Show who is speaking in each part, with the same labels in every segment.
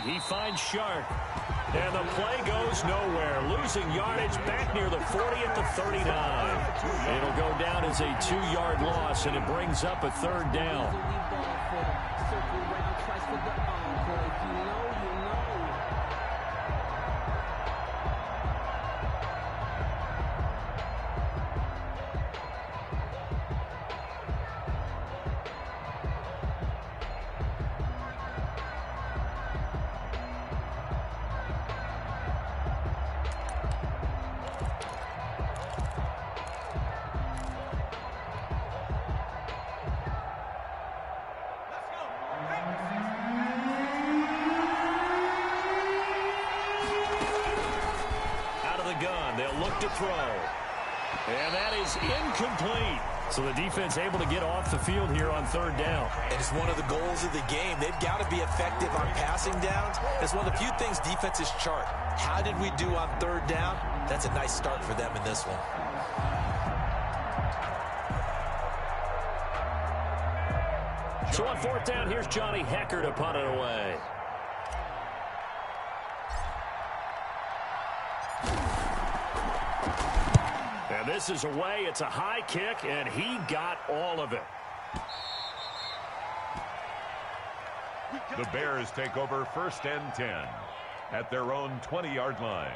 Speaker 1: feet. He finds Shark. And the play goes nowhere. Losing yardage back near the 40 at the 39. It'll go down as a 2-yard loss, and it brings up a 3rd down. To throw. And that is incomplete. So the defense able to get off the field here on 3rd down.
Speaker 2: And it's one of the goals of the game. They've got to be effective on passing downs. It's one of the few things defenses chart. How did we do on 3rd down? That's a nice start for them in this one.
Speaker 1: So on 4th down, here's Johnny Hecker to punt it away. And this is away. It's a high kick, and he got all of it.
Speaker 3: The Bears take over 1st and 10 at their own 20-yard line.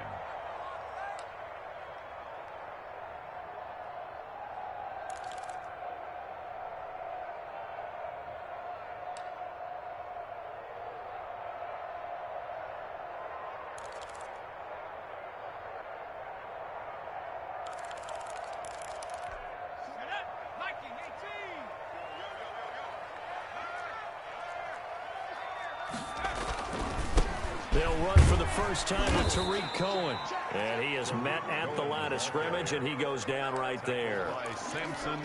Speaker 1: They'll run for the first time with Tariq Cohen. And he is met at the line of scrimmage, and he goes down right there.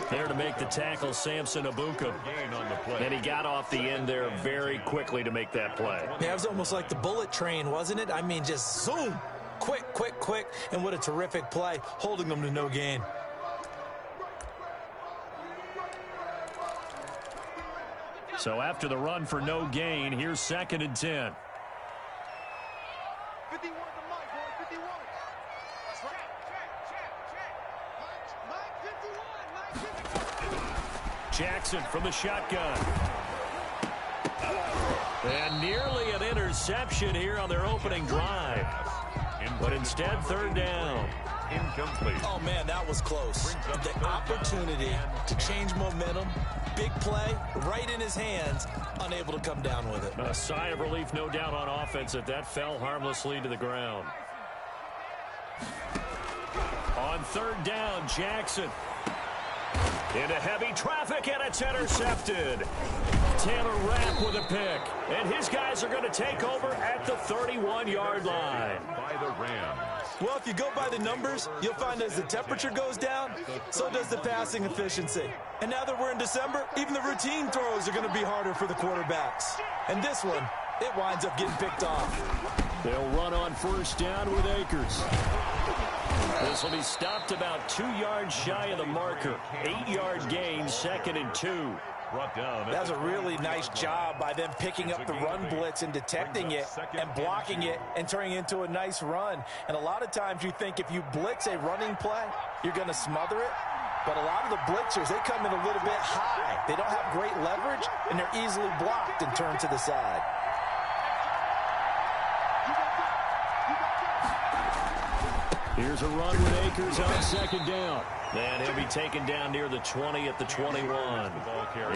Speaker 1: There to make the tackle, Samson Abuka. And he got off the end there very quickly to make that play.
Speaker 2: Yeah, it was almost like the bullet train, wasn't it? I mean, just zoom. Quick, quick, quick. And what a terrific play, holding them to no gain.
Speaker 1: So after the run for no gain, here's 2nd and 10. Jackson from the shotgun. And nearly an interception here on their opening drive. But instead, 3rd down.
Speaker 3: Incomplete.
Speaker 2: Oh, man, that was close. The opportunity to change momentum, big play, right in his hands, unable to come down with it.
Speaker 1: A sigh of relief, no doubt, on offense that fell harmlessly to the ground. On 3rd down, Jackson. Into heavy traffic, and it's intercepted. Taylor Rapp with a pick. And his guys are going to take over at the 31-yard line.
Speaker 3: By the Rams.
Speaker 2: Well, if you go by the numbers, you'll find as the temperature goes down, so does the passing efficiency. And now that we're in December, even the routine throws are going to be harder for the quarterbacks. And this one, it winds up getting picked off.
Speaker 1: They'll run on 1st down with Akers. This will be stopped about 2 yards shy of the marker. 8-yard gain, 2nd and 2.
Speaker 2: That's a really nice job by them picking up the run blitz and detecting it and blocking it and turning it into a nice run. And a lot of times you think if you blitz a running play, you're going to smother it. But a lot of the blitzers, they come in a little bit high. They don't have great leverage, and they're easily blocked and turned to the side.
Speaker 1: Here's a run with Akers on 2nd down. And he'll be taken down near the 20 at the 21.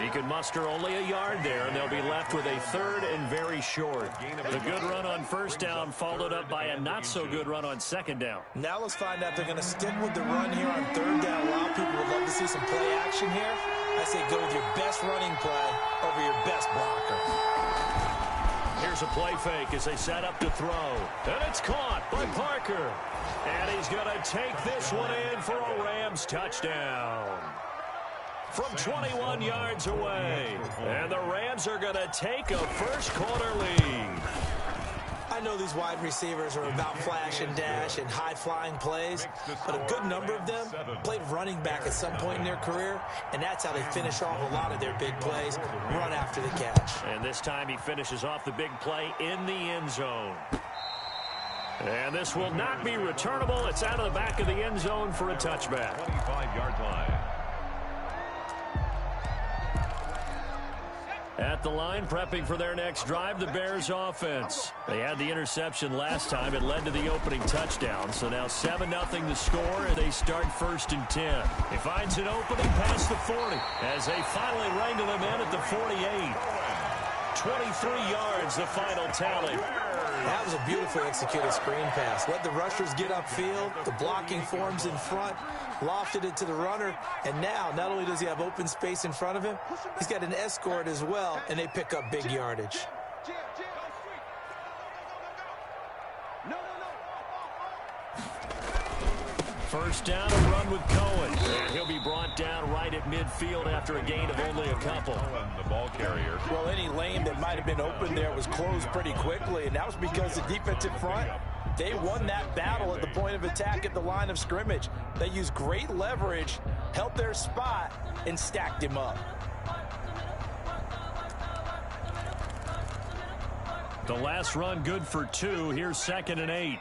Speaker 1: He can muster only a yard there, and they'll be left with a 3rd and very short. The good run on 1st down followed up by a not-so-good run on 2nd down.
Speaker 2: Now let's find out if they're going to stick with the run here on 3rd down. A lot of people would love to see some play action here. I say go with your best running play over your best blocker.
Speaker 1: Here's a play fake as they set up to throw. And it's caught by Parker. And he's going to take this one in for a Rams touchdown. From 21 yards away. And the Rams are going to take a first quarter lead.
Speaker 2: I know these wide receivers are about flash and dash and high-flying plays, but a good number of them played running back at some point in their career, and that's how they finish off a lot of their big plays, run after the catch.
Speaker 1: And this time he finishes off the big play in the end zone. And this will not be returnable. It's out of the back of the end zone for a touchback.
Speaker 3: 25-yard line.
Speaker 1: At the line, prepping for their next drive, the Bears offense. They had the interception last time. It led to the opening touchdown. So now 7-0 the score, and they start 1st and 10. He finds an opening past the 40 as they finally wrangle him in at the 48. 23 yards, the final tally.
Speaker 2: That was a beautifully executed screen pass. Let the rushers get upfield. The blocking forms in front. Lofted it to the runner. And now, not only does he have open space in front of him, he's got an escort as well, and they pick up big yardage.
Speaker 1: First down, a run with Cohen. And he'll be brought down right at midfield after a gain of only a couple.
Speaker 3: The ball carrier.
Speaker 2: Well, any lane that might have been open there was closed pretty quickly, and that was because the defensive front, they won that battle at the point of attack at the line of scrimmage. They used great leverage, held their spot, and stacked him up.
Speaker 1: The last run good for 2. Here's 2nd and 8.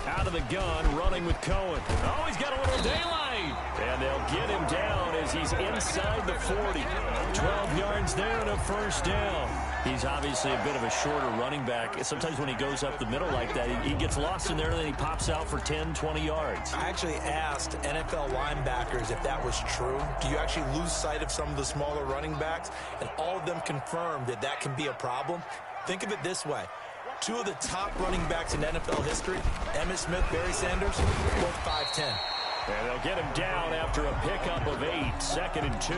Speaker 1: Out of the gun, running with Cohen. Oh, he's got a little daylight. And they'll get him down as he's inside the 40. 12 yards there and a first down. He's obviously a bit of a shorter running back. Sometimes when he goes up the middle like that, he gets lost in there, and then he pops out for 10, 20 yards.
Speaker 2: I actually asked NFL linebackers if that was true. Do you actually lose sight of some of the smaller running backs? And all of them confirmed that that can be a problem. Think of it this way. 2 of the top running backs in NFL history, Emmitt Smith, Barry Sanders, both 5'10".
Speaker 1: And they'll get him down after a pickup of 8, 2nd and 2.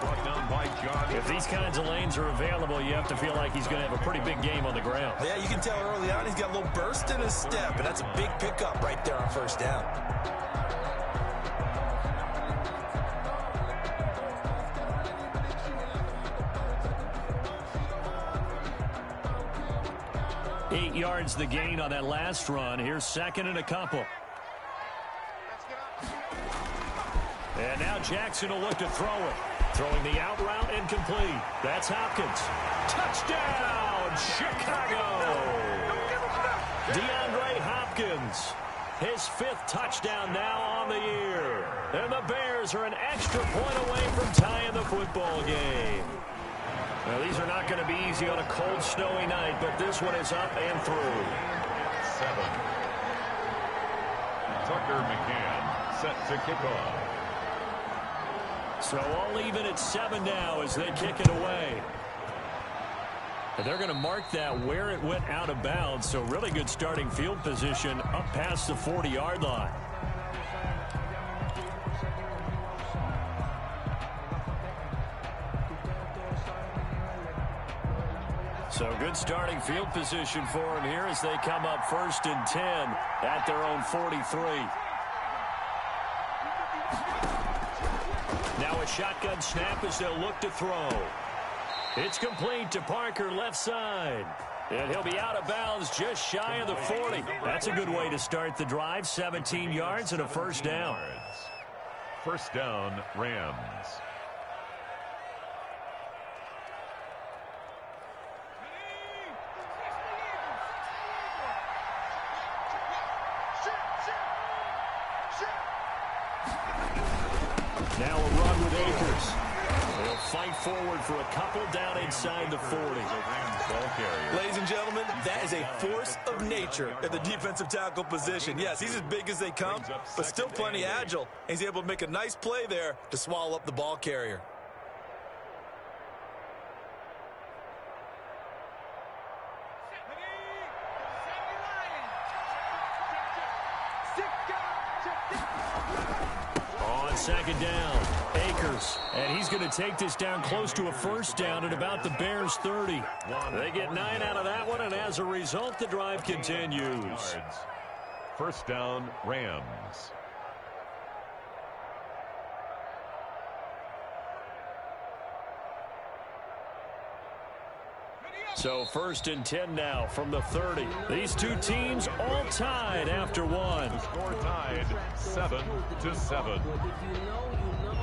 Speaker 3: Brought down by John.
Speaker 1: If these kinds of lanes are available, you have to feel like he's going to have a pretty big game on the ground.
Speaker 2: Yeah, you can tell early on he's got a little burst in his step, and that's a big pickup right there on first down.
Speaker 1: Eight yards the gain on that last run. Here's 2nd and a couple. And now Jackson will look to throw it. Throwing the out route incomplete. That's Hopkins. Touchdown, Chicago! DeAndre Hopkins. His 5th touchdown now on the year. And the Bears are an extra point away from tying the football game. Now, these are not going to be easy on a cold, snowy night, but this one is up and through.
Speaker 3: 7. Tucker McCann set to kick off.
Speaker 1: So all even at 7 now as they kick it away. And they're going to mark that where it went out of bounds. So really good starting field position up past the 40-yard line. So good starting field position for them here as they come up 1st and 10 at their own 43. Now a shotgun snap as they'll look to throw. It's complete to Parker, left side. And he'll be out of bounds just shy of the 40. That's a good way to start the drive. 17 yards and a first down.
Speaker 3: First down, Rams.
Speaker 1: Now a run with Akers. They'll fight forward for a couple down inside the 40.
Speaker 2: Ladies and gentlemen, that is a force of nature at the defensive tackle position. Yes, he's as big as they come, but still plenty agile. And he's able to make a nice play there to swallow up the ball carrier.
Speaker 1: On 2nd down, Akers. And he's going to take this down close to a first down at about the Bears' 30. They get 9 out of that one, and as a result, the drive continues.
Speaker 3: First down, Rams.
Speaker 1: So 1st and 10 now from the 30. These two teams all tied after one.
Speaker 3: The score tied 7-7.
Speaker 4: If you know, you know.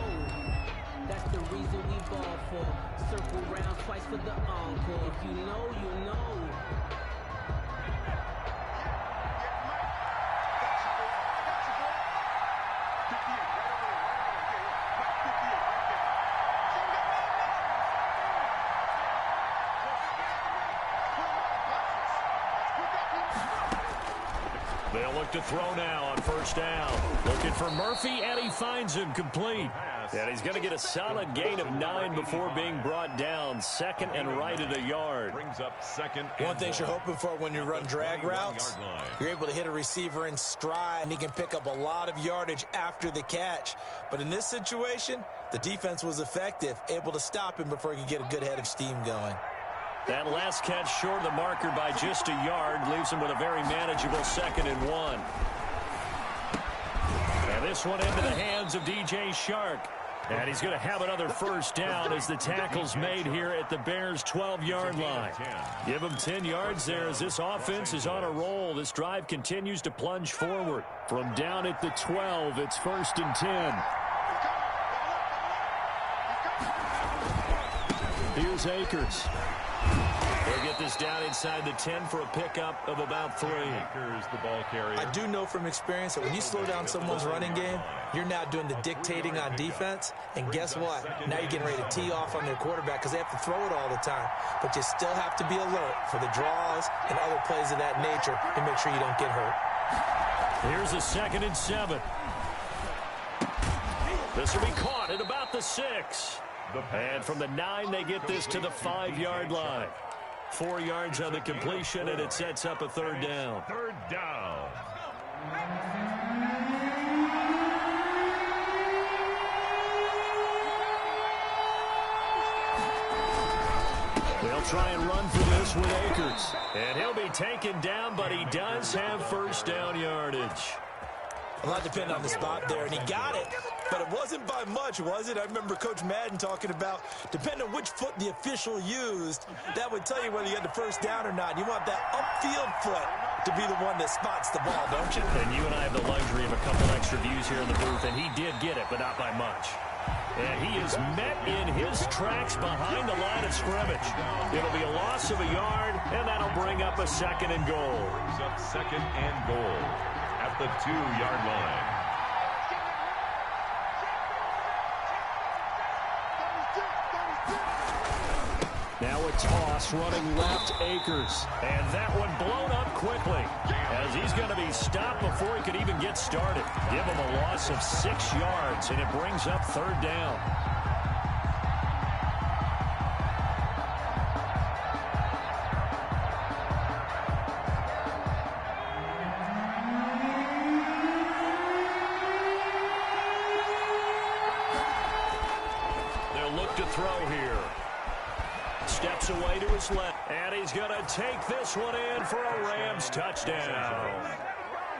Speaker 4: That's the reason we ball for. Circle round twice for the encore. If you know, you know.
Speaker 1: They'll look to throw now on 1st down. Looking for Murphy, and he finds him complete. And he's going to get a solid gain of 9 before being brought down. 2nd and right at a yard.
Speaker 3: Brings up 2nd.
Speaker 2: One thing you're hoping for when you run drag routes, you're able to hit a receiver in stride, and he can pick up a lot of yardage after the catch. But in this situation, the defense was effective, able to stop him before he could get a good head of steam going.
Speaker 1: That last catch short of the marker by just a yard leaves him with a very manageable 2nd and 1. And this one into the hands of DJ Shark. And he's going to have another 1st down as the tackle's made here at the Bears' 12-yard line. Give him 10 yards there as this offense is on a roll. This drive continues to plunge forward. From down at the 12, it's 1st and 10. Here's Akers. They'll get this down inside the 10 for a pickup of about 3.
Speaker 3: Akers, the ball carrier.
Speaker 2: I do know from experience that when you slow down someone's running game, you're now doing the dictating on defense. And guess what? Now you're getting ready to tee off on their quarterback because they have to throw it all the time. But you still have to be alert for the draws and other plays of that nature to make sure you don't get hurt.
Speaker 1: Here's a 2nd and 7. This will be caught at about the 6. And from the 9, they get this to the 5-yard line. 4 yards on the completion, and it sets up a 3rd down.
Speaker 3: 3rd down.
Speaker 1: They'll try and run for this with Akers. And he'll be taken down, but he does have 1st down yardage.
Speaker 2: A lot depended on the spot there, and he got it. But it wasn't by much, was it? I remember Coach Madden talking about, depending on which foot the official used, that would tell you whether you had the 1st down or not. You want that upfield foot to be the one that spots the ball, don't you?
Speaker 1: And you and I have the luxury of a couple extra views here in the booth, and he did get it, but not by much. And he is met in his tracks behind the line of scrimmage. It'll be a loss of a yard, and that'll bring up a 2nd and goal.
Speaker 3: Brings up 2nd and goal at the 2-yard line.
Speaker 1: Now a toss running left, Akers. And that one blown up quickly as he's going to be stopped before he could even get started. Give him a loss of 6 yards, and it brings up 3rd down. They'll look to throw here. Steps away to his left, and he's going to take this one in for a Rams touchdown.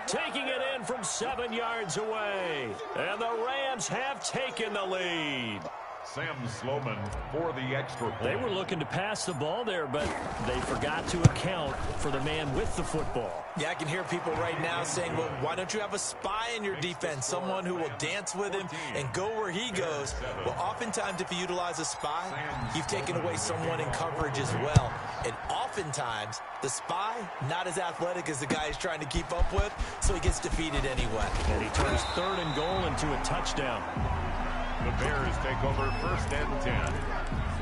Speaker 1: Taking it in from 7 yards away, and the Rams have taken the lead.
Speaker 3: Sam Sloman for the extra point.
Speaker 1: They were looking to pass the ball there, but they forgot to account for the man with the football.
Speaker 2: Yeah, I can hear people right now saying, well, why don't you have a spy in your defense, someone who will dance with him and go where he goes? Well, oftentimes if you utilize a spy, you've taken away someone in coverage as well. And oftentimes, the spy, not as athletic as the guy he's trying to keep up with, so he gets defeated anyway.
Speaker 1: And he turns 3rd and goal into a touchdown.
Speaker 3: The Bears take over 1st and 10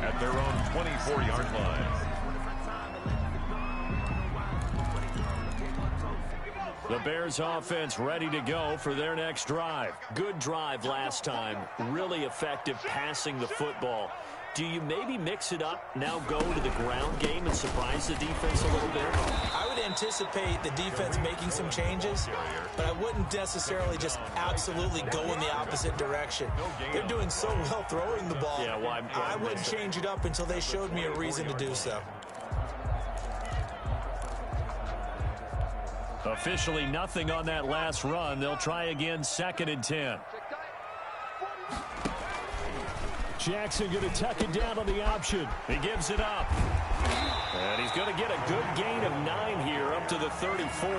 Speaker 3: at their own 24-yard line.
Speaker 1: The Bears offense ready to go for their next drive. Good drive last time. Really effective passing the football. Do you maybe mix it up, now go to the ground game and surprise the defense a little bit?
Speaker 2: I would anticipate the defense making some changes, but I wouldn't necessarily just absolutely go in the opposite direction. They're doing so well throwing the ball.
Speaker 1: Yeah, well,
Speaker 2: I wouldn't change it up until they showed me a reason to do so.
Speaker 1: Officially nothing on that last run. They'll try again, 2nd and 10. Jackson going to tuck it down on the option. He gives it up. And he's going to get a good gain of 9 here up to the 34.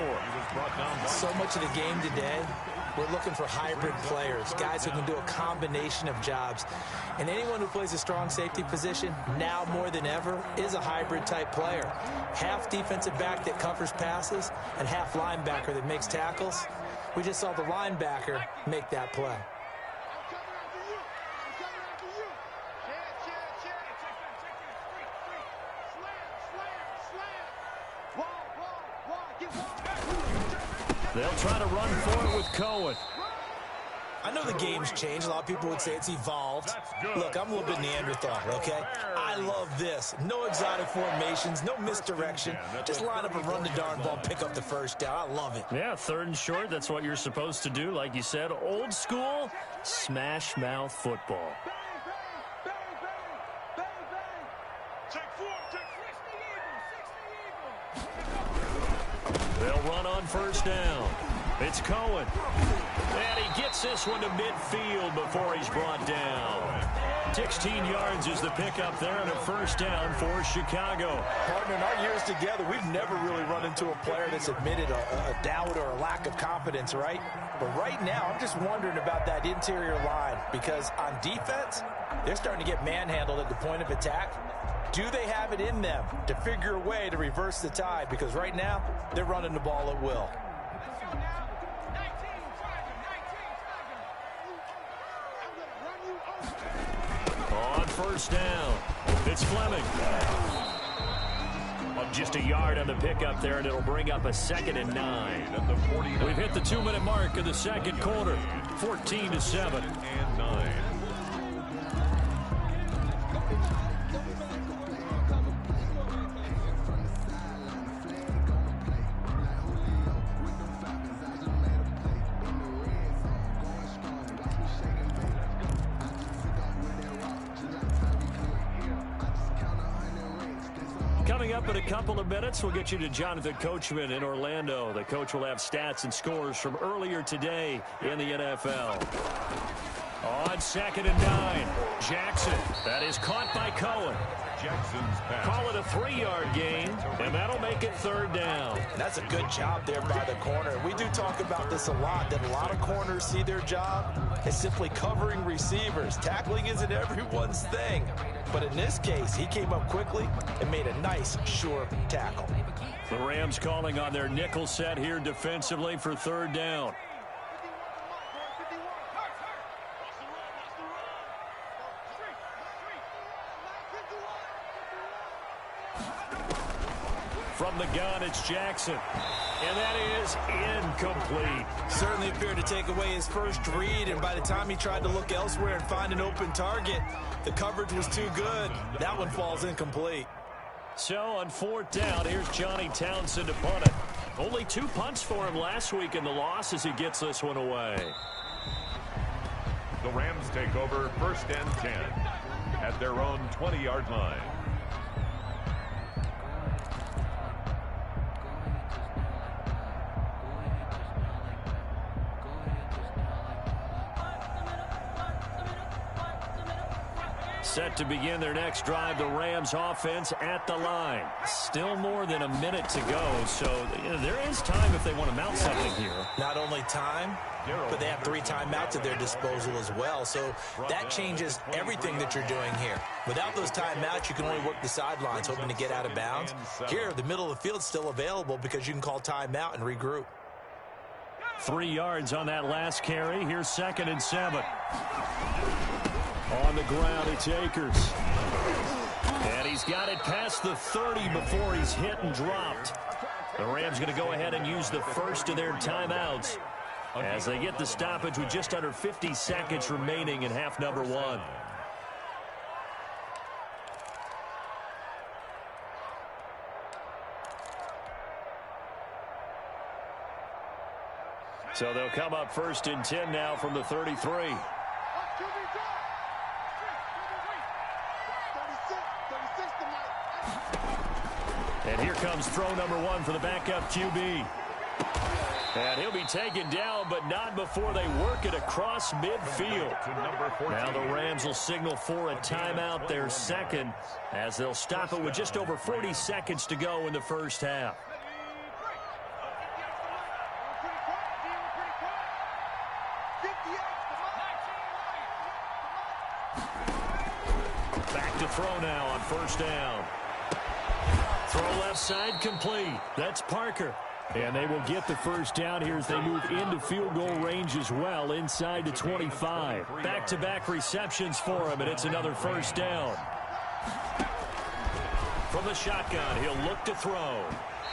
Speaker 2: So much of the game today, we're looking for hybrid players, guys who can do a combination of jobs. And anyone who plays a strong safety position, now more than ever, is a hybrid type player. Half defensive back that covers passes and half linebacker that makes tackles. We just saw the linebacker make that play.
Speaker 1: They'll try to run for it with Cohen.
Speaker 2: I know the game's changed. A lot of people would say it's evolved. Look, I'm a little bit Neanderthal, okay? I love this. No exotic formations, no misdirection. Just line up and run the darn ball, pick up the first down. I love it.
Speaker 1: Yeah, 3rd and short. That's what you're supposed to do. Like you said, old school, smash mouth football. They'll run on 1st down. It's Cohen. And he gets this one to midfield before he's brought down. 16 yards is the pickup there and a 1st down for Chicago.
Speaker 2: Partner, in our years together, we've never really run into a player that's admitted a doubt or a lack of confidence, right? But right now, I'm just wondering about that interior line because on defense, they're starting to get manhandled at the point of attack. Do they have it in them to figure a way to reverse the tide? Because right now, they're running the ball at will.
Speaker 1: On 1st down, it's Fleming. Just a yard on the pickup there, and it'll bring up a 2nd and 9. We've hit the 2-minute mark in the 2nd quarter, 14-7.
Speaker 3: And 9.
Speaker 1: Coming up in a couple of minutes, we'll get you to Jonathan Coachman in Orlando. The coach will have stats and scores from earlier today in the NFL. On 2nd and 9, Jackson. That is caught by Cohen.
Speaker 3: Jackson's pass.
Speaker 1: Call it a 3-yard gain, and that'll make it 3rd down.
Speaker 2: That's a good job there by the corner. We do talk about this a lot, that a lot of corners see their job as simply covering receivers. Tackling isn't everyone's thing. But in this case, he came up quickly and made a nice, sure tackle.
Speaker 1: The Rams calling on their nickel set here defensively for 3rd down. From the gun, it's Jackson. And that is incomplete.
Speaker 2: Certainly appeared to take away his first read, and by the time he tried to look elsewhere and find an open target, the coverage was too good. That one falls incomplete.
Speaker 1: So on 4th down, here's Johnny Townsend to punt it. Only 2 punts for him last week in the loss as he gets this one away.
Speaker 3: The Rams take over 1st and 10 at their own 20-yard line.
Speaker 1: Set to begin their next drive, the Rams offense at the line. Still more than a minute to go, so there is time if they want to mount something here.
Speaker 2: Not only time, but they have 3 timeouts at their disposal as well, so that changes everything that you're doing here. Without those timeouts, you can only work the sidelines, hoping to get out of bounds. Here, the middle of the field's still available because you can call timeout and regroup.
Speaker 1: 3 yards on that last carry. Here's 2nd and 7. On the ground, it's Akers. And he's got it past the 30 before he's hit and dropped. The Rams going to go ahead and use the first of their timeouts as they get the stoppage with just under 50 seconds remaining in half number 1. So they'll come up 1st and 10 now from the 33. And here comes throw number 1 for the backup QB. And he'll be taken down, but not before they work it across midfield. Now the Rams will signal for a timeout, their second, as they'll stop it with just over 40 seconds to go in the first half. Back to throw now on first down. Throw left side complete. That's Parker. And they will get the first down here as they move into field goal range as well, inside the 25. Back-to-back receptions for him, and it's another first down. From the shotgun, he'll look to throw.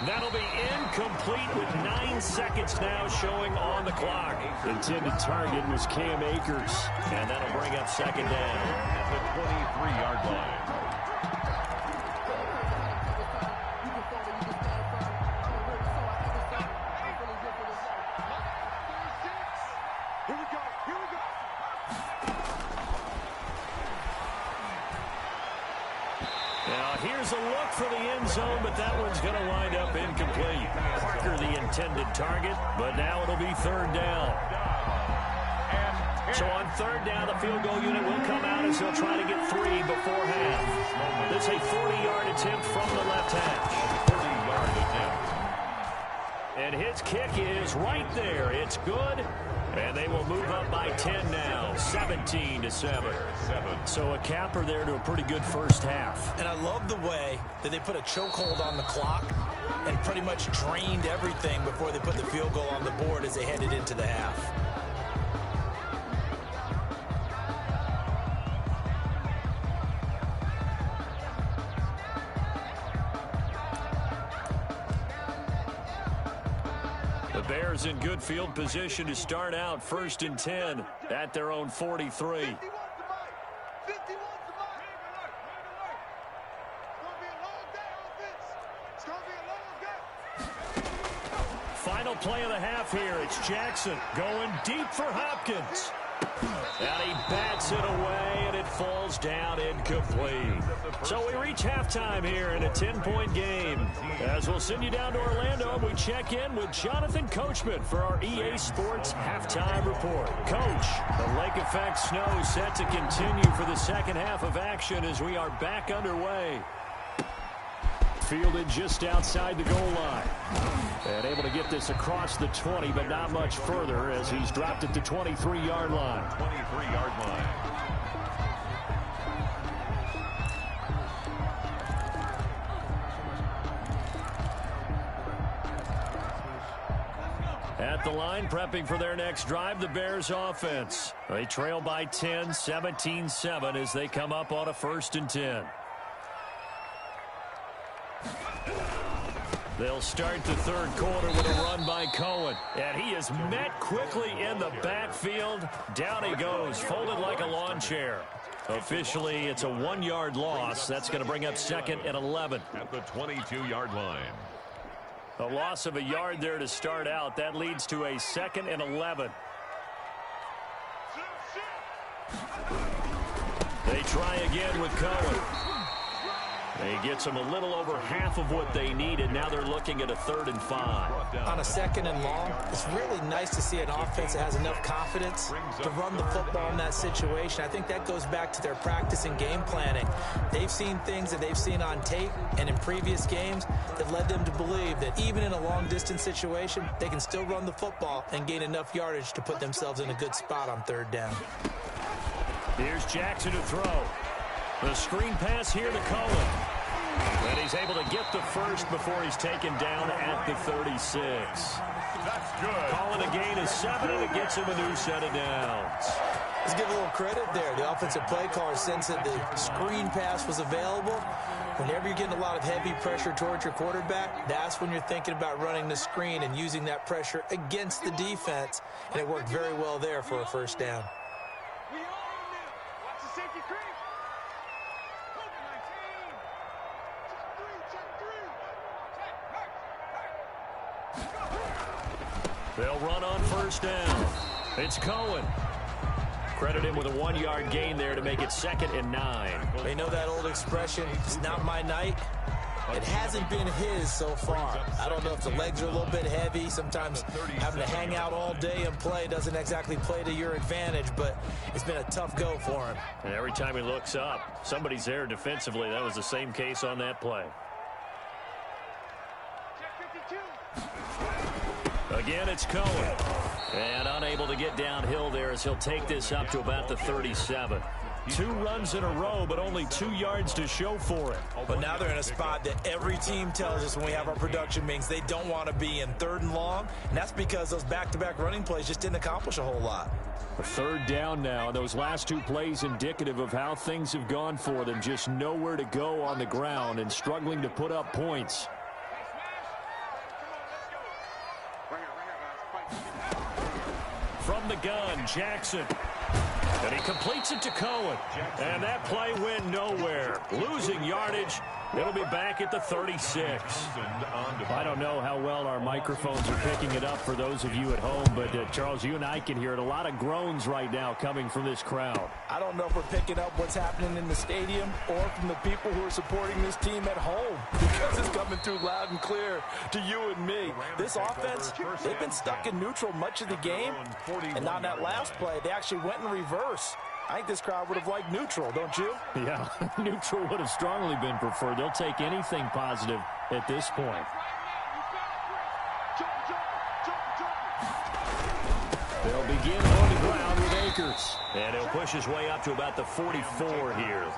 Speaker 1: That'll be incomplete with 9 seconds now showing on the clock. Intended target was Cam Akers, and that'll bring up second down
Speaker 3: at the 23-yard line.
Speaker 1: Here's a look for the end zone, but that one's going to wind up incomplete. Parker the intended target, but now it'll be third down. So on third down, the field goal unit will come out as they'll try to get 3 before half. This is a 40-yard attempt from the left hash.
Speaker 3: 40-yard attempt.
Speaker 1: And his kick is right there. It's good. And they will move up by 10 now, 17-7. So a capper there to a pretty good first half.
Speaker 2: And I love the way that they put a chokehold on the clock and pretty much drained everything before they put the field goal on the board as they headed into the half.
Speaker 1: Bears in good field position to start out first and 10 at their own 43. Final play of the half here. It's Jackson going deep for Hopkins. And he bats it away, and it falls down incomplete. So we reach halftime here in a 10-point game. As we'll send you down to Orlando, and we check in with Jonathan Coachman for our EA Sports Halftime Report. Coach, the lake effect snow set to continue for the second half of action as we are back underway. Fielded just outside the goal line. And able to get this across the 20, but not much further as he's dropped it to 23-yard line.
Speaker 3: 23-yard line.
Speaker 1: At the line, prepping for their next drive, the Bears offense. They trail by 10, 17-7 as they come up on a first and 10. They'll start the third quarter with a run by Cohen. And he is met quickly in the backfield. Down he goes, folded like a lawn chair. Officially, it's a 1-yard loss. That's going to bring up second and 11.
Speaker 3: At the 22-yard line.
Speaker 1: A loss of a yard there to start out. That leads to a second and 11. They try again with Cohen. He gets them a little over half of what they needed. Now they're looking at a 3rd and 5.
Speaker 2: On a second and long, it's really nice to see an offense that has enough confidence to run the football in that situation. I think that goes back to their practice and game planning. They've seen things that they've seen on tape and in previous games that led them to believe that even in a long-distance situation, they can still run the football and gain enough yardage to put themselves in a good spot on 3rd down.
Speaker 1: Here's Jackson to throw. The screen pass here to Cohen. And he's able to get the first before he's taken down at the 36.
Speaker 3: That's good.
Speaker 1: Calling a gain of 7, and it gets him a new set of downs.
Speaker 2: Let's give a little credit there. The offensive play caller sensed that the screen pass was available. Whenever you're getting a lot of heavy pressure towards your quarterback, that's when you're thinking about running the screen and using that pressure against the defense. And it worked very well there for a first down.
Speaker 1: They'll run on first down. It's Cohen. Credit him with a 1-yard gain there to make it 2nd and 9.
Speaker 2: They know that old expression, it's not my night. It hasn't been his so far. I don't know if the legs are a little bit heavy. Sometimes having to hang out all day and play doesn't exactly play to your advantage, but it's been a tough go for him.
Speaker 1: And every time he looks up, somebody's there defensively. That was the same case on that play. Again, it's Cohen. And unable to get downhill there as he'll take this up to about the 37. 2 runs in a row, but only 2 yards to show for it.
Speaker 2: But now they're in a spot that every team tells us when we have our production meetings they don't want to be in, 3rd and long. And that's because those back-to-back running plays just didn't accomplish a whole lot.
Speaker 1: A 3rd down now. Those last 2 plays indicative of how things have gone for them. Just nowhere to go on the ground and struggling to put up points. From the gun, Jackson. And he completes it to Cohen. And that play went nowhere. Losing yardage. It'll be back at the 36. I don't know how well our microphones are picking it up for those of you at home, but Charles, you and I can hear it. A lot of groans right now coming from this crowd.
Speaker 2: I don't know if we're picking up what's happening in the stadium or from the people who are supporting this team at home, because it's coming through loud and clear to you and me. This offense, they've been stuck in neutral much of the game, and on that last play, they actually went in reverse. I think this crowd would have liked neutral, don't you?
Speaker 1: Yeah, neutral would have strongly been preferred. They'll take anything positive at this point. They'll begin on the ground with Akers. And he'll push his way up to about the 44 here.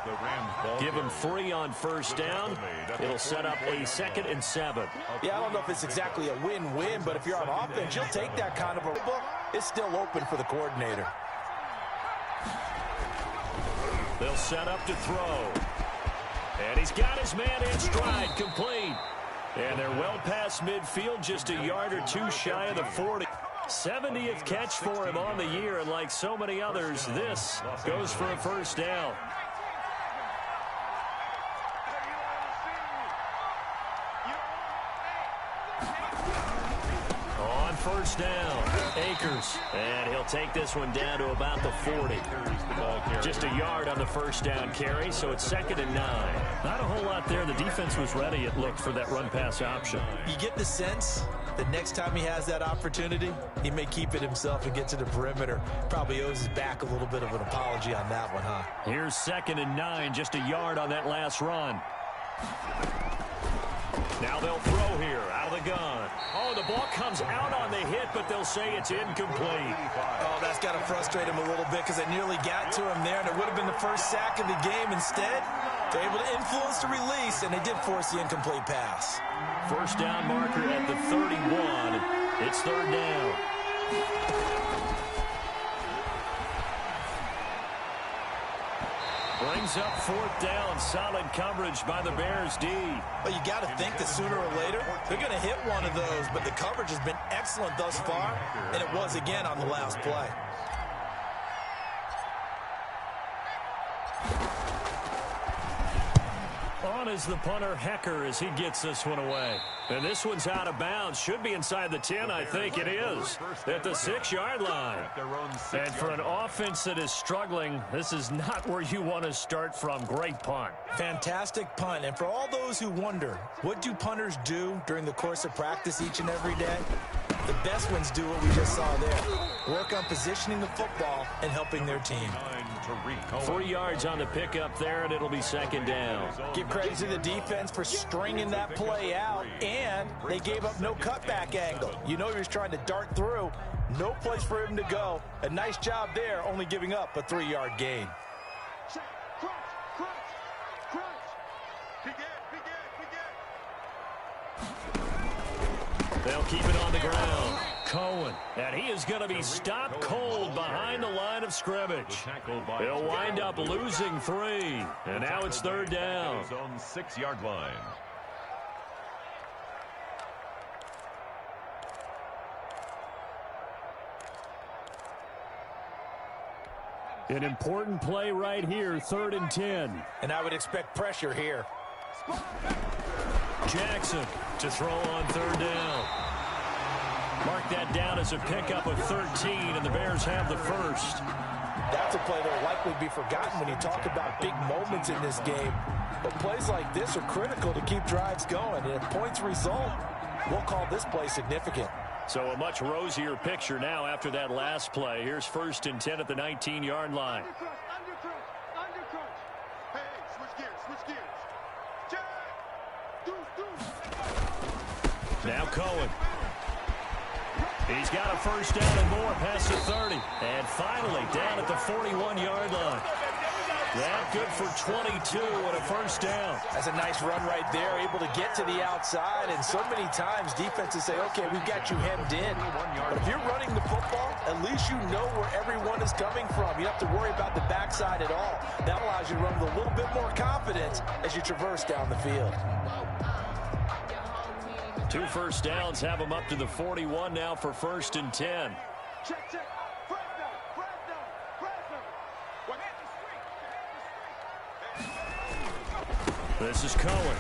Speaker 1: Give him 3 on 1st down. It'll set up a 2nd and 7.
Speaker 2: Yeah, I don't know if it's exactly a win-win, but if you're on offense, you'll take that kind of a book. It's still open for the coordinator.
Speaker 1: They'll set up to throw. And he's got his man in stride, complete. And they're well past midfield, just a yard or 2 shy of the 40. 70th catch for him on the year, and like so many others, this goes for a 1st down. On 1st down, Akers. And he'll take this one down to about the 40. Just a yard on the 1st down carry, so it's 2nd and 9. Not a whole lot there. The defense was ready, it looked, for that run-pass option.
Speaker 2: You get the sense that next time he has that opportunity, he may keep it himself and get to the perimeter. Probably owes his back a little bit of an apology on that one, huh?
Speaker 1: Here's 2nd and 9, just a yard on that last run. Now they'll throw here, out of the gun. Oh, the ball comes out on the hit, but they'll say it's incomplete.
Speaker 2: Oh, that's got to frustrate him a little bit because they nearly got to him there, and it would have been the first sack of the game. Instead, they're able to influence the release, and they did force the incomplete pass.
Speaker 1: 1st down marker at the 31. It's 3rd down. Brings up 4th down. Solid coverage by the Bears D.
Speaker 2: Well, you got to think that sooner or later they're going to hit one of those, but the coverage has been excellent thus far, and it was again on the last play.
Speaker 1: On is the punter, Hecker, as he gets this one away. And this one's out of bounds. Should be inside the 10, I think it is. At the 6-yard line. And for an offense that is struggling, this is not where you want to start from. Great punt.
Speaker 2: Fantastic punt. And for all those who wonder, what do punters do during the course of practice each and every day? The best ones do what we just saw there. Work on positioning the football and helping their team.
Speaker 1: 3 yards on the pickup there, and it'll be 2nd down.
Speaker 2: Give credit to the defense for stringing that play out, and they gave up no cutback angle. You know he was trying to dart through. No place for him to go. A nice job there, only giving up a 3-yard gain.
Speaker 1: They'll keep it on the ground. Cohen, and he is going to be stopped cold behind the line of scrimmage. He'll wind up losing 3, and now it's 3rd down.
Speaker 3: His own 6-yard line.
Speaker 1: An important play right here, 3rd and 10.
Speaker 2: And I would expect pressure here.
Speaker 1: Jackson to throw on 3rd down. Mark that down as a pickup of 13, and the Bears have the 1st.
Speaker 2: That's a play that will likely be forgotten when you talk about big moments in this game. But plays like this are critical to keep drives going. And if points result, we'll call this play significant.
Speaker 1: So a much rosier picture now after that last play. Here's 1st and 10 at the 19-yard line. Now Cohen. He's got a first down and more past the 30. And finally down at the 41-yard line. That good for 22 and a first down.
Speaker 2: That's a nice run right there, able to get to the outside. And so many times defenses say, okay, we've got you hemmed in. But if you're running the football, at least you know where everyone is coming from. You don't have to worry about the backside at all. That allows you to run with a little bit more confidence as you traverse down the field.
Speaker 1: 2 first downs have them up to the 41 now for 1st and 10. This is Cohen.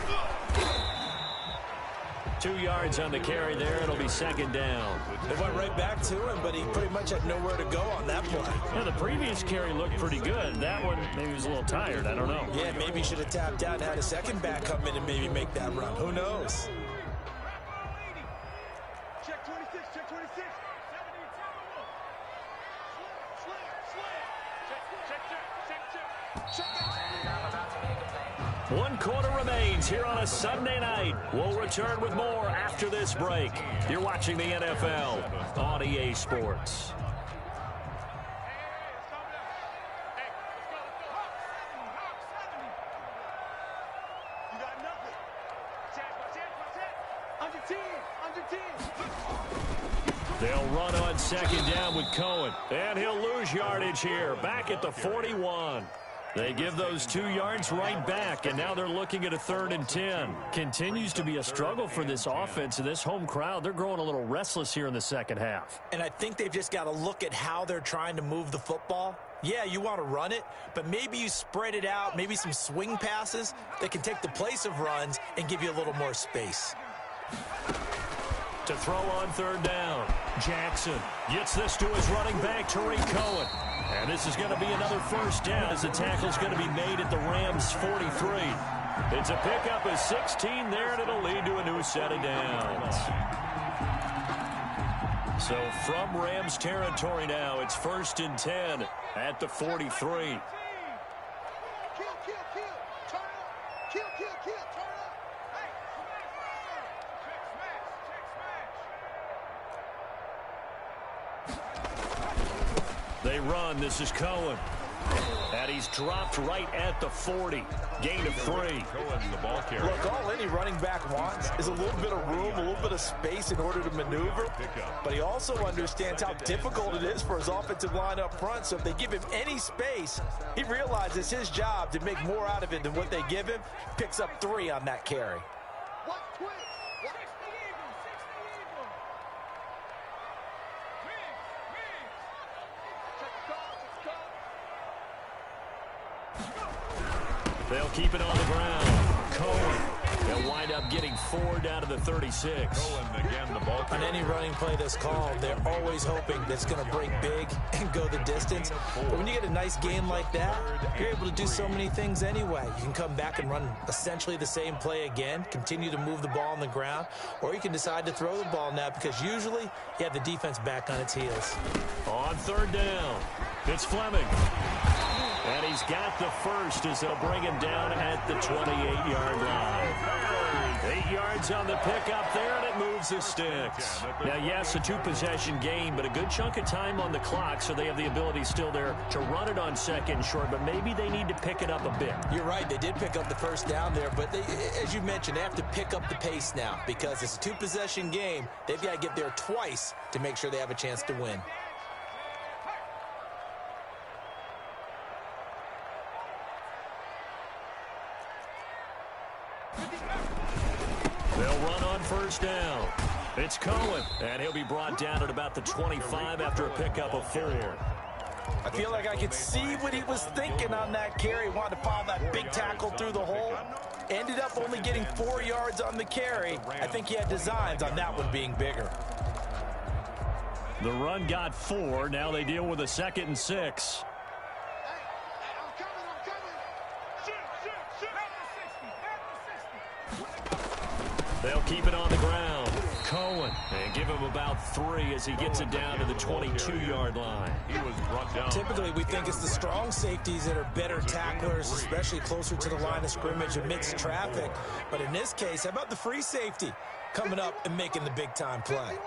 Speaker 1: 2 yards on the carry there. It'll be 2nd down.
Speaker 2: They went right back to him, but he pretty much had nowhere to go on that play.
Speaker 1: Yeah, the previous carry looked pretty good. That one, maybe he was a little tired. I don't know.
Speaker 2: Yeah, maybe he should have tapped out and had a second back come in and maybe make that run. Who knows?
Speaker 5: Check 26, check 26.
Speaker 1: 1 quarter remains here on a Sunday night. We'll return with more after this break. You're watching the NFL on EA Sports.
Speaker 5: You got nothing. Under 10, under 10.
Speaker 1: They'll run on 2nd down with Cohen. And he'll lose yardage here. Back at the 41. They give those 2 yards right back, and now they're looking at a 3rd and 10. Continues to be a struggle for this offense and this home crowd. They're growing a little restless here in the second half.
Speaker 2: And I think they've just got to look at how they're trying to move the football. Yeah, you want to run it, but maybe you spread it out, maybe some swing passes that can take the place of runs and give you a little more space.
Speaker 1: To throw on 3rd down, Jackson gets this to his running back, Tariq Cohen. And this is going to be another first down as the tackle's going to be made at the Rams' 43. It's a pickup of 16 there, and it'll lead to a new set of downs. So from Rams territory now, it's 1st and 10 at the 43.
Speaker 5: Kill, kill, kill. Turn up. Kill, kill, kill. Turn up. Hey, smash.
Speaker 1: They run. This is Cohen. And he's dropped right at the 40. Gain of 3.
Speaker 3: Cohen, the ball carrier.
Speaker 2: Look, all any running back wants is a little bit of room, a little bit of space in order to maneuver. But he also understands how difficult it is for his offensive line up front. So if they give him any space, he realizes his job to make more out of it than what they give him. Picks up 3 on that carry.
Speaker 5: Watch twitch.
Speaker 1: They'll keep it on the ground. Cohen. They'll wind up getting 4 down to the 36.
Speaker 3: Cohen again, the ball
Speaker 2: On
Speaker 3: carrier.
Speaker 2: any running play that's called, they're always hoping that it's going to break big and go the distance. But when you get a nice game like that, you're able to do so many things anyway. You can come back and run essentially the same play again, continue to move the ball on the ground, or you can decide to throw the ball now because usually you have the defense back on its heels.
Speaker 1: On 3rd down, it's Fleming. And he's got the first as they'll bring him down at the 28-yard line. 8 yards on the pickup there, and it moves the sticks. Now, yes, a 2-possession game, but a good chunk of time on the clock, so they have the ability still there to run it on 2nd short, but maybe they need to pick it up a bit.
Speaker 2: You're right. They did pick up the first down there, but they, as you mentioned, they have to pick up the pace now because it's a 2-possession game. They've got to get there twice to make sure they have a chance to win.
Speaker 1: They'll run on 1st down. It's Cohen, and he'll be brought down at about the 25 after a pickup of 4.
Speaker 2: I feel like I could see what he was thinking on that carry. Wanted to follow that big tackle through the hole. Ended up only getting 4 yards on the carry. I think he had designs on that one being bigger.
Speaker 1: The run got 4. Now they deal with a 2nd and 6. They'll keep it on the ground. Cohen, and give him about 3 as he gets it down to the 22-yard line.
Speaker 3: He was brought down.
Speaker 2: Typically, we think it's the strong safeties that are better tacklers, especially closer to the line of scrimmage amidst traffic. But in this case, how about the free safety coming up and making the big-time play?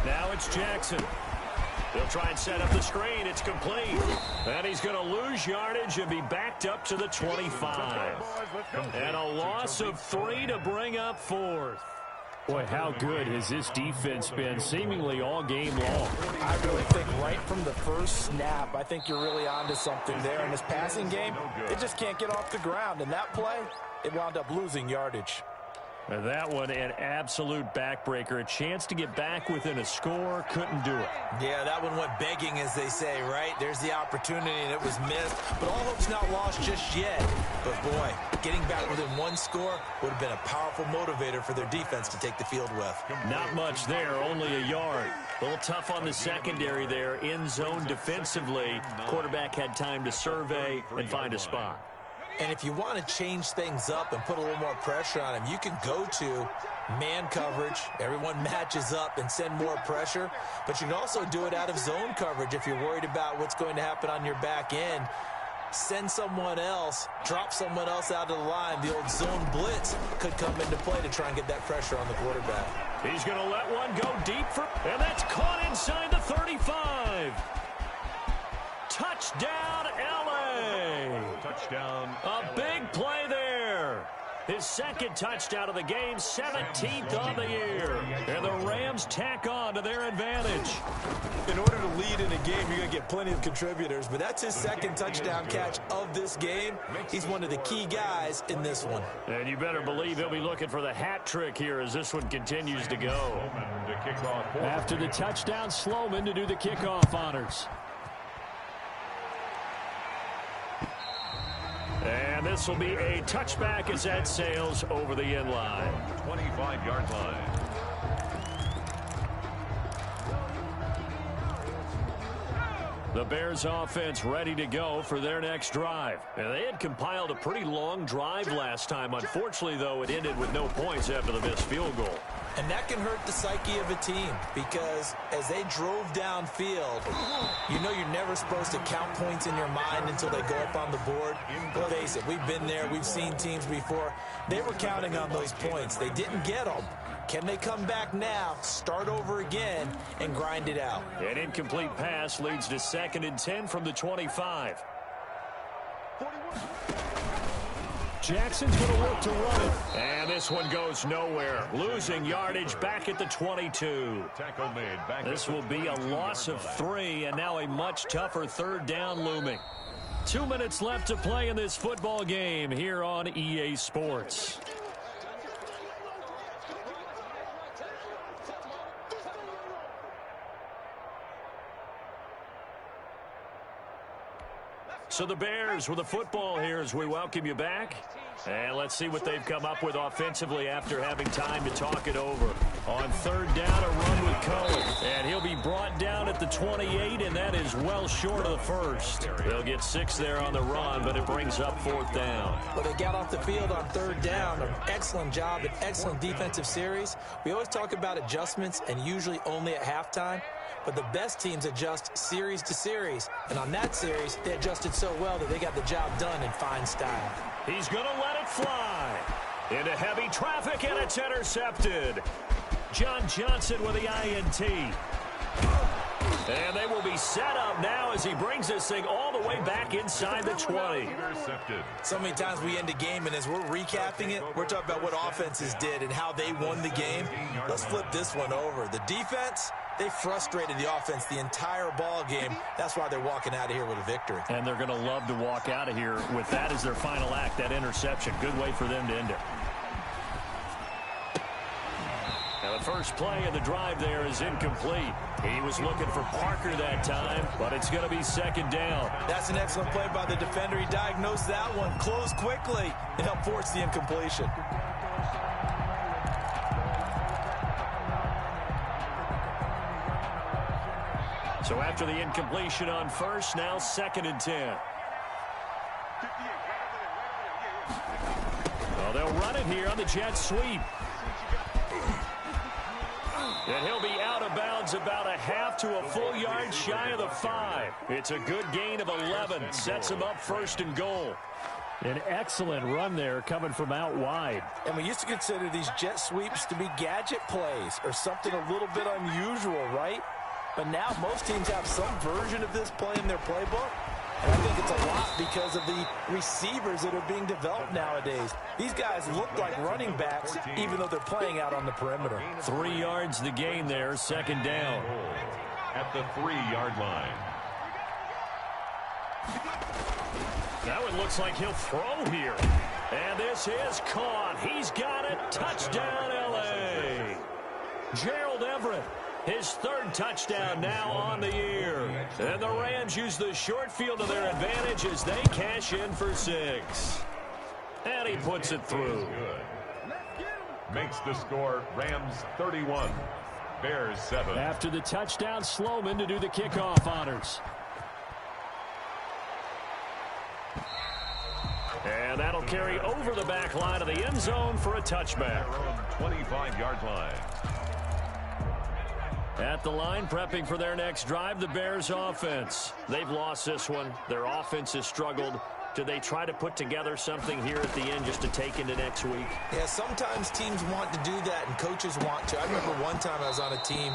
Speaker 1: Now it's Jackson. They'll try and set up the screen. It's complete. And he's going to lose yardage and be backed up to the 25. And a loss of 3 to bring up 4th. Boy, how good has this defense been seemingly all game long?
Speaker 2: I really think right from the first snap, I think you're really onto something there. In this passing game, they just can't get off the ground. And that play, it wound up losing yardage.
Speaker 1: And that one, an absolute backbreaker. A chance to get back within a score, couldn't do it.
Speaker 2: Yeah, that one went begging, as they say, right? There's the opportunity, and it was missed. But all hope's not lost just yet. But, boy, getting back within 1 score would have been a powerful motivator for their defense to take the field with.
Speaker 1: Not much there, only a yard. A little tough on the secondary there, in zone defensively. Quarterback had time to survey and find a spot.
Speaker 2: And if you want to change things up and put a little more pressure on him, you can go to man coverage. Everyone matches up and send more pressure. But you can also do it out of zone coverage if you're worried about what's going to happen on your back end. Send someone else, drop someone else out of the line. The old zone blitz could come into play to try and get that pressure on the quarterback.
Speaker 1: He's going to let one go deep and that's caught inside the 35. Touchdown, L.A.
Speaker 3: Touchdown.
Speaker 1: A big play there. His second touchdown of the game, 17th on the year. And the Rams tack on to their advantage.
Speaker 2: In order to lead in a game, you're going to get plenty of contributors, but that's his second touchdown catch of this game. He's one of the key guys in this one.
Speaker 1: And you better believe he'll be looking for the hat trick here as this one continues to go. After the touchdown, Sloman to do the kickoff honors. And this will be a touchback as that sails over the end line.
Speaker 3: 25-yard line.
Speaker 1: The Bears offense ready to go for their next drive. And they had compiled a pretty long drive last time. Unfortunately, though, it ended with no points after the missed field goal.
Speaker 2: And that can hurt the psyche of a team because as they drove downfield, you know you're never supposed to count points in your mind until they go up on the board. Well, face it, we've been there. We've seen teams before. They were counting on those points. They didn't get them. Can they come back now, start over again, and grind it out?
Speaker 1: An incomplete pass leads to 2nd and 10 from the 25. Jackson's going to work to run it. And this one goes nowhere. Losing yardage back at the 22.
Speaker 3: Tackle made back.
Speaker 1: This will be a loss of 3, and now a much tougher 3rd down looming. 2 minutes left to play in this football game here on EA Sports. So the Bears with the football here as we welcome you back. And let's see what they've come up with offensively after having time to talk it over. On 3rd down, a run with Cohen. And he'll be brought down at the 28, and that is well short of the first. They'll get 6 there on the run, but it brings up 4th down.
Speaker 2: Well, they got off the field on 3rd down. An excellent job, an excellent defensive series. We always talk about adjustments, and usually only at halftime. But the best teams adjust series to series. And on that series, they adjusted so well that they got the job done in fine style.
Speaker 1: He's going to let it fly. Into heavy traffic, and it's intercepted. John Johnson with the INT. And they will be set up now as he brings this thing all the way back inside the 20.
Speaker 3: Intercepted.
Speaker 2: So many times we end a game, and as we're recapping it, we're talking about what offenses did and how they won the game. Let's flip this one over. The defense, they frustrated the offense the entire ball game. That's why they're walking out of here with a victory.
Speaker 1: And they're going to love to walk out of here with that as their final act, that interception. Good way for them to end it. Now the first play of the drive there is incomplete. He was looking for Parker that time, but it's going to be 2nd down.
Speaker 2: That's an excellent play by the defender. He diagnosed that one, closed quickly, and helped force the incompletion.
Speaker 1: So after the incompletion on first, now 2nd and 10. Well, they'll run it here on the jet sweep. And he'll be out of bounds about a half to a full yard shy of the 5. It's a good gain of 11. Sets him up 1st and goal.
Speaker 6: An excellent run there coming from out wide.
Speaker 2: And we used to consider these jet sweeps to be gadget plays or something a little bit unusual, right? But now most teams have some version of this play in their playbook. And I think it's a lot because of the receivers that are being developed nowadays. These guys look like running backs even though they're playing out on the perimeter.
Speaker 1: 3 yards the gain there, 2nd down.
Speaker 3: At the 3-yard line.
Speaker 1: Now it looks like he'll throw here. And this is caught. He's got it. Touchdown, L.A. Gerald Everett, his 3rd touchdown now on the year. And the Rams use the short field to their advantage as they cash in for 6. And he puts it through.
Speaker 3: Makes the score Rams 31, Bears 7.
Speaker 6: After the touchdown, Sloman to do the kickoff honors.
Speaker 1: And that'll carry over the back line of the end zone for a touchback.
Speaker 3: 25-yard line.
Speaker 1: At the line, prepping for their next drive, the Bears offense. They've lost this one. Their offense has struggled. Do they try to put together something here at the end just to take into next week?
Speaker 2: Yeah, sometimes teams want to do that and coaches want to. I remember one time I was on a team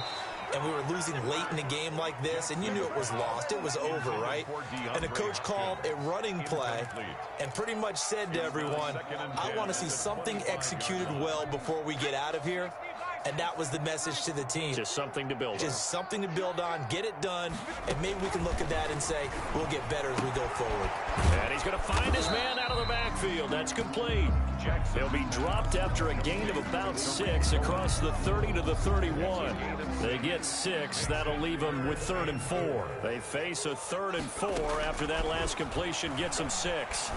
Speaker 2: and we were losing late in a game like this, and you knew it was lost. It was over, right? And the coach called a running play and pretty much said to everyone, I want to see something executed well before we get out of here. And that was the message to the team.
Speaker 1: Just something to build on.
Speaker 2: Just something to build on, get it done, and maybe we can look at that and say, we'll get better as we go forward.
Speaker 1: And he's going to find his man out of the backfield. That's complete. They'll be dropped after a gain of about 6 across the 30 to the 31. They get 6. That'll leave them with 3rd and 4. They face a 3rd and 4 after that last completion gets them 6.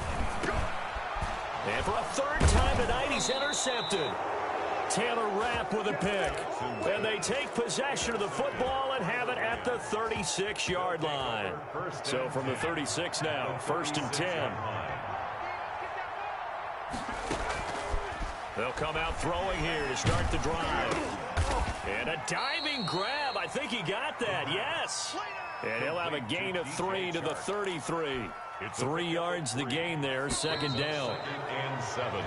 Speaker 1: And for a 3rd time tonight, he's intercepted. Taylor Rapp with a pick. And they take possession of the football and have it at the 36-yard line. So from the 36 now, 1st and 10. They'll come out throwing here to start the drive. And a diving grab. I think he got that. Yes. And he'll have a gain of 3 to the 33. 3 yards the gain there, 2nd down.
Speaker 3: And 7.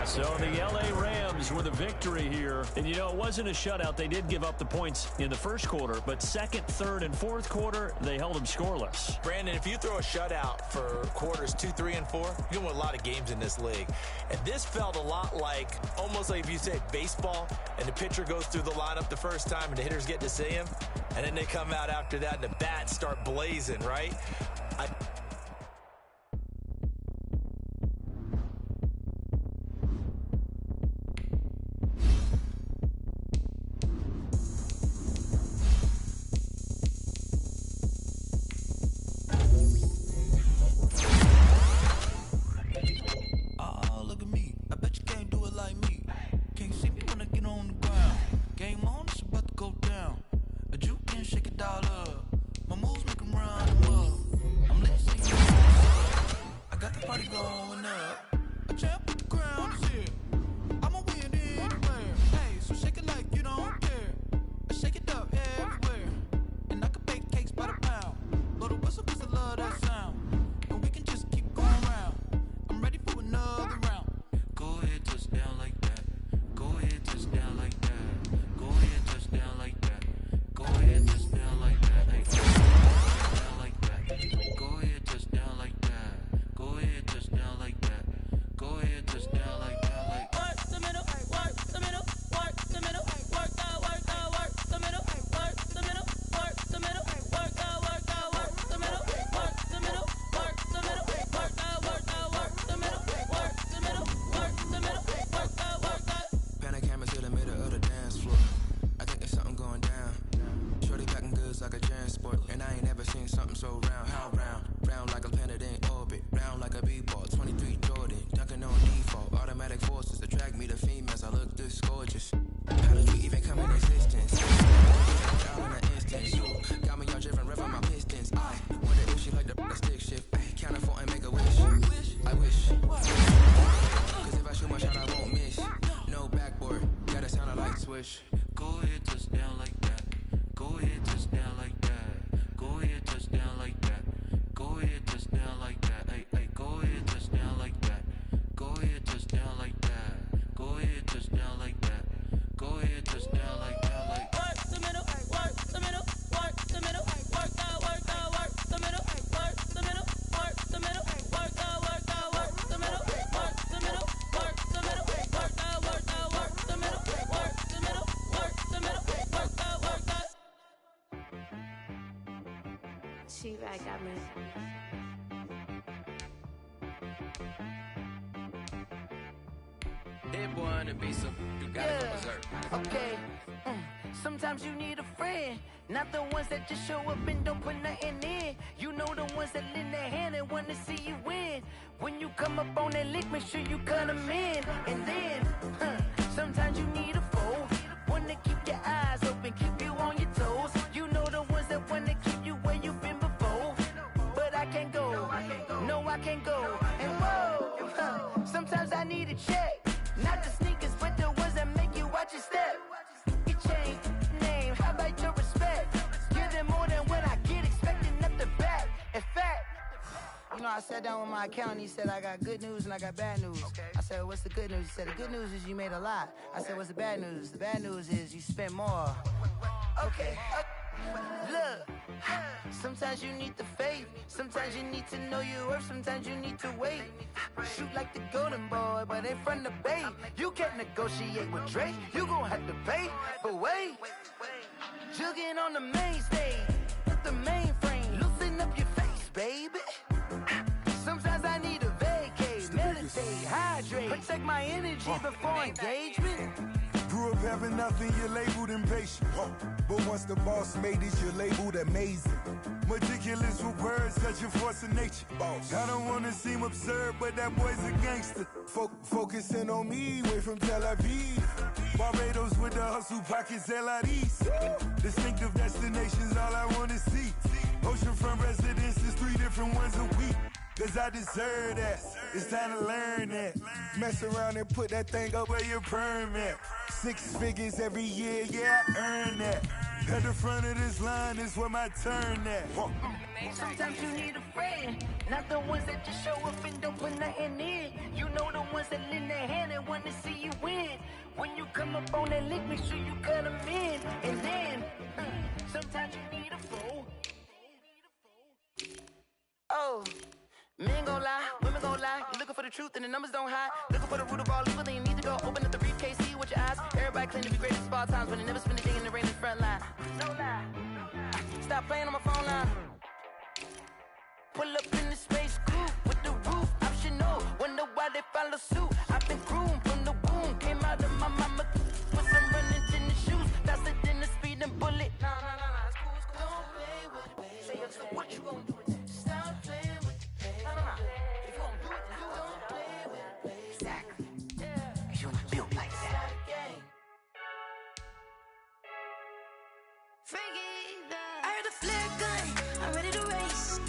Speaker 1: So the L.A. Rams with a victory here. And, you know, it wasn't a shutout. They did give up the points in the 1st quarter, but 2nd, 3rd, and 4th quarter, they held them scoreless.
Speaker 2: Brandon, if you throw a shutout for quarters 2, 3, and 4, you win a lot of games in this league. And this felt a lot like, almost like if you say baseball, and the pitcher goes through the lineup the first time, and the hitters get to see him, and then they come out after that, and the bats start blazing, right?
Speaker 7: How did you even come in existence? Out in an instant, you got me all driven It wanna be some, you gotta go berserk.
Speaker 8: Okay. Sometimes you need a friend, not the ones that just show up and don't put nothing in. You know the ones that lend their hand and wanna see you win. When you come up on that lick, make sure you cut them in. And then, sometimes you need a foe, one to keep your eyes open, keep you on your toes. You know the ones that wanna keep you where you've been before. But I can't go, no I can't go. And whoa, sometimes I need a check. Not the sneakers, but the ones that make you watch your step. Your chain, name, how about your respect? Give them more than what I get, expecting nothing back. In fact, you know, I sat down with my accountant, he said, I got good news and I got bad news. I said, what's the good news? He said, the good news is you made a lot. I said, what's the bad news? The bad news is you spent more. Okay. Look, sometimes you need the faith, sometimes you need to know your worth, sometimes you need to wait. Shoot like the golden boy, but ain't from the bay. You can't negotiate with Drake, you gon' have to pay. But wait, jugging on the main stage, with the mainframe, loosen up your face, baby. Sometimes I need a vacate, meditate, hydrate, protect my energy before engagement.
Speaker 9: Grew up having nothing, you're labeled impatient. But once the boss made it, you're labeled amazing. Meticulous with words, such a force of nature. I don't wanna seem absurd, but that boy's a gangster. Focusing on me, way from Tel Aviv. Barbados with the hustle pockets, LIDs. Distinctive destinations, all I wanna see. Oceanfront residences, 3 different ones a week. Cause I deserve that, it's time to learn that. Mess around and put that thing up where your permit. 6 figures every year, yeah, I earn that. At the front of this line is where my turn at.
Speaker 8: Sometimes you need a friend, not the ones that just show up and don't put nothing in. You know the ones that lend their hand and want to see you win. When you come up on that lick, make sure you cut them in. And then, sometimes you need a foe. Oh. Men gon' lie, women gon' lie. You looking for the truth and the numbers don't hide. Looking for the root of all evil, then you need to go open up the briefcase, see with your eyes. Everybody claim to be greatest of all times, but they never spend a day in the rain in the front line. No lie. Stop playing on my phone line. Pull up in the space coupe with the roof optional. Wonder why they follow suit. I've been groomed from the womb, came out of my mama. Put some running in the shoes, faster than the speeding bullet. Nah, it's cool, it's cool. Don't play with it, baby. Say so what you gon' do with it? Stop playing with it. If you don't do it, then you don't play with it, baby. Exactly. Cause you're not built like that.
Speaker 10: I heard a flare gun, I'm ready to race.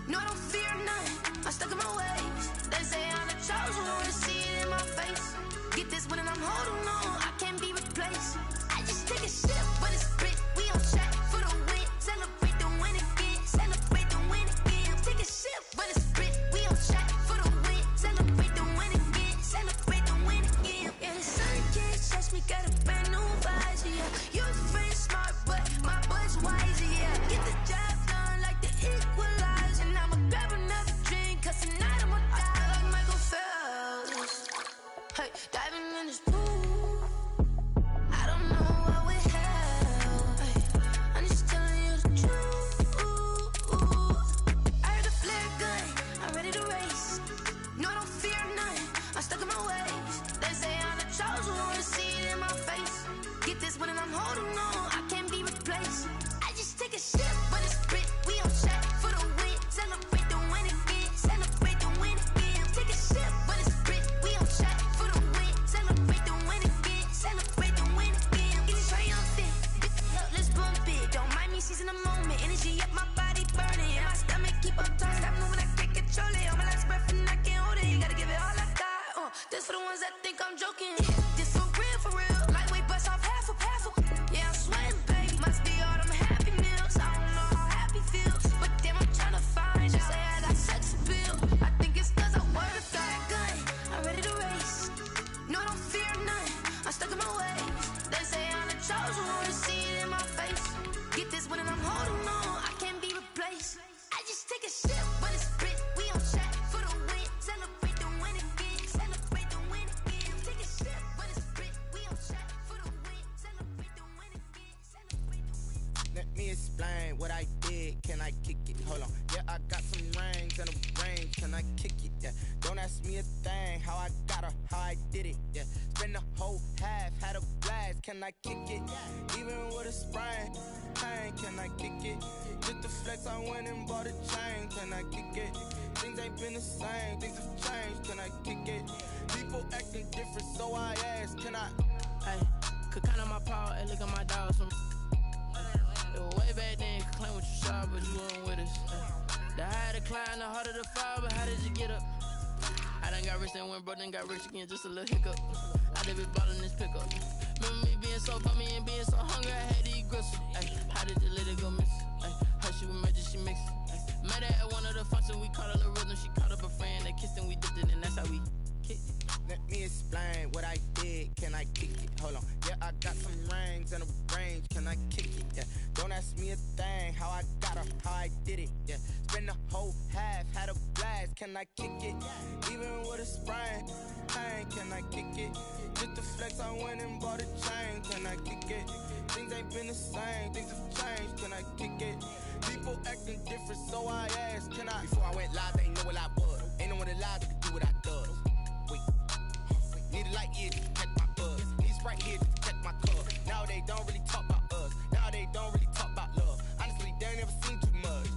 Speaker 10: No, I don't fear none, I'm stuck in my ways. They say I'm the chosen one, to see it in my face. Get this one and I'm holding on, I can't be replaced. I just take a sip, but it's split, we on track for the win. Celebrate the win again, celebrate the win again. Take a sip, but it's split, we on track for the win. Celebrate the win again, celebrate the win again. Yeah, the sun can't touch me, got a brand new visor, yeah. You're friend smart, but my boy's wiser, yeah. Get the job done like the equalizer. And I'ma grab another drink, cause tonight I'ma die like Michael Phelps. Hey, diving in this pool, I don't know what we have. Hey, I'm just telling you the truth. I heard a flare gun, I'm ready to race. No, I don't fear none, I'm stuck in my ways. They say I'm the chosen one, to see it in my face. Get this one and I'm holding on, I can't be replaced. I just take a sip, but it's split, we on track for the win. Celebrate the win again, celebrate the win again. Take a sip, but it's split, we on track for the win. Celebrate the win again, celebrate the win again. It's triumphant, let's bump it. Don't mind me seizing the moment, energy up my body burning. And my stomach keep up tight, stop moving, I can't control it. On my last breath and I can't hold it, you gotta give it all I got. This for the ones that think I'm joking. This for real, lightweight bust off half a. Yeah, I'm sweating, baby, must be all them happy meals. I don't know how happy feels, but damn, I'm trying to find out. Say I got sex appeal, I think it's cause I wear a fat gun. I'm ready to race, no, I don't fear none, I'm stuck in my ways. They say I'm the chosen one, to see it in my face. Get this one and I'm holding on, I can't be replaced. I just take a sip, but it's split, we on track for the win. Celebrate the win again, celebrate the win again. Take a sip, but it's split, we on track for the win. Celebrate the win again, celebrate the win.
Speaker 11: Let me explain what I did. Can I kick it? Hold on. Yeah, I got can I kick it? Yeah, don't ask me a thing, how I got her, how I did it. Yeah, spend the whole half, had a blast, can I kick it? Even with a sprain, pain, can I kick it? Just the flex, I went and bought a chain, can I kick it? Things ain't been the same, things have changed, can I kick it? People acting different, so I ask, can I?
Speaker 7: Hey, could count on my power, and look at my dogs from. It was way back then, could claim what you saw, but you weren't with us. The higher the climb, the harder the fall, but how did you get up? I done got rich and went broke, then got rich again, just a little hiccup. I did be ballin' this pickup. Remember me being so bummy and being so hungry, I had to eat gristle. Ay, how did you let it go miss? Ay, how she was magic, she mixed. Met her at one of the functions, we caught a little rhythm, she caught up a friend, they kissed and we dipped it, and that's how we kicked it.
Speaker 11: Let me explain what I did, can I kick it? Hold on, yeah, I got some rings and a range, can I kick it? Yeah, don't ask me a thing, how I got her, how I did it. Yeah, spend the whole half, had a blast, can I kick it? Even with a sprain, pain, can I kick it? Just the flex, I went and bought a chain, can I kick it? Things ain't been the same, things have changed, can I kick it? People acting different, so I asked, can I? Before I went live, they ain't know what I was. Ain't no one alive that could do what I does. Wait, need a light here to catch my buzz. Need Sprite here to catch my cup. Now they don't really talk about us. Now they don't really talk about love. Honestly, they ain't never seen too much.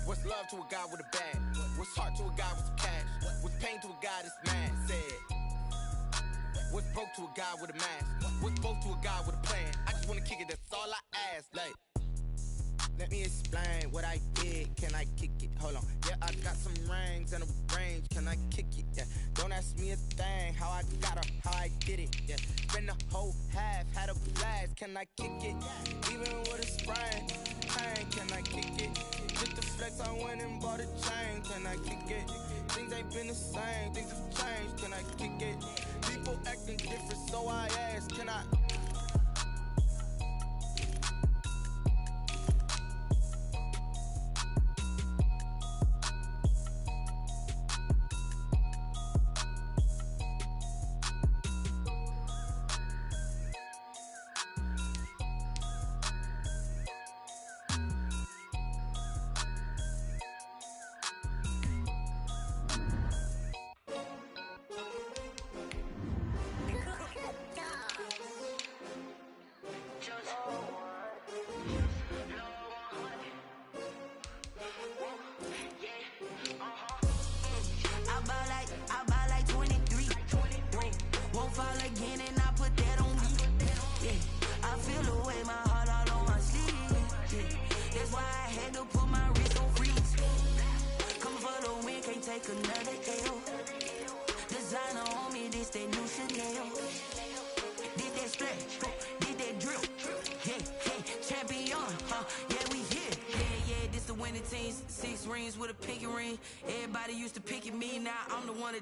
Speaker 11: What's love to a guy with a bag? What's heart to a guy with some cash? What's pain to a guy that's mad? Said. What's broke to a guy with a mask? What's broke to a guy with a plan? I just wanna kick it, that's all I ask. Like, let me explain what I did, can I kick it? Hold on, yeah, I got some rings and a range, can I kick it? Yeah, don't ask me a thing, how I got her, how I did it. Yeah, spend the whole half, had a blast, can I kick it? Even with a sprain, pain, can I kick it? Just the flex, I went and bought a chain, can I kick it? Things ain't been the same, things have changed, can I kick it? People acting different, so I ask, can I?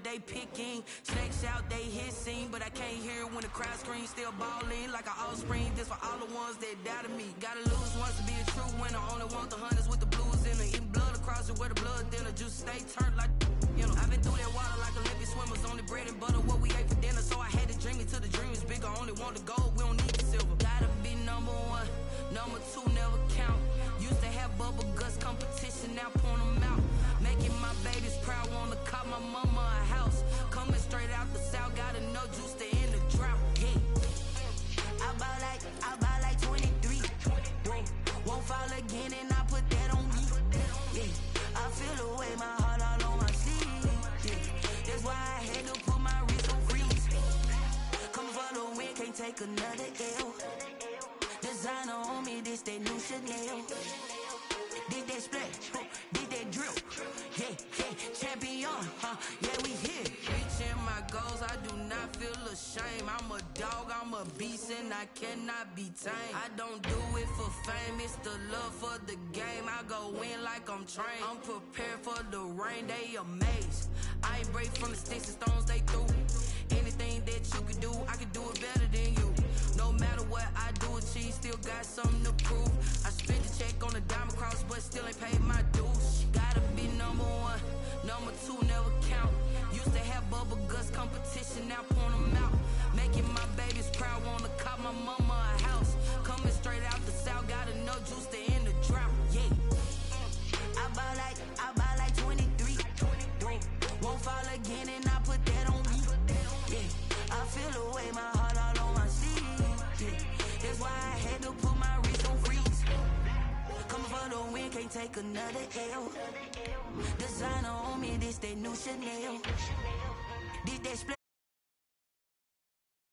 Speaker 7: They picking, snakes out, they hissing, but I can't hear it when the crowd screams. Still balling like an offspring. This for all the ones that doubted me. Gotta lose once to be a true winner. Only want the hunters with the blues in it. Eating blood across it where the blood dinner. Juice stay turned like, you know. I've been through that water like Olympic swimmers. Only bread and butter, what we ate for dinner. So I had to dream it till the dream is bigger. Only want the gold, we don't need the silver. Gotta be number one, number two never count. Used to have bubble guts competition, now point them out. Making my babies proud, wanna call my mama a house. Coming straight out the south, gotta know juice to end the drought. Yeah, I bought like 23. Won't fall again, and I put that on me. Yeah, I feel the way, my heart all on my sleeve. Yeah, that's why I had to put my wrist on freeze. Come for the win, can't take another L. Designer on me, this that new Chanel. Did that splash, did that drip. Yeah, champion, yeah, we here. Reaching my goals, I do not feel ashamed. I'm a dog, I'm a beast, and I cannot be tamed. I don't do it for fame, it's the love for the game. I go in like I'm trained. I'm prepared for the rain, they amazed. I ain't break from the sticks and stones they threw. Anything that you can do, I can do it better than you. No matter what I do, achieve, still got something to prove. I spent the check on the diamond cross, but still ain't paid my dues. Gotta be number one, number two never count. Used to have bubble guts competition, now point them out. Making my babies proud, wanna call my mama a house. Coming straight out the south, gotta know juice to end the drought. Yeah, I bought like 23. again and I put that on me. Yeah, I feel away, my heart all on my sleeve. Yeah, that's why I had to put my wrist on freeze. Coming for the win, can't take another L. Designer on me, this that new Chanel. This that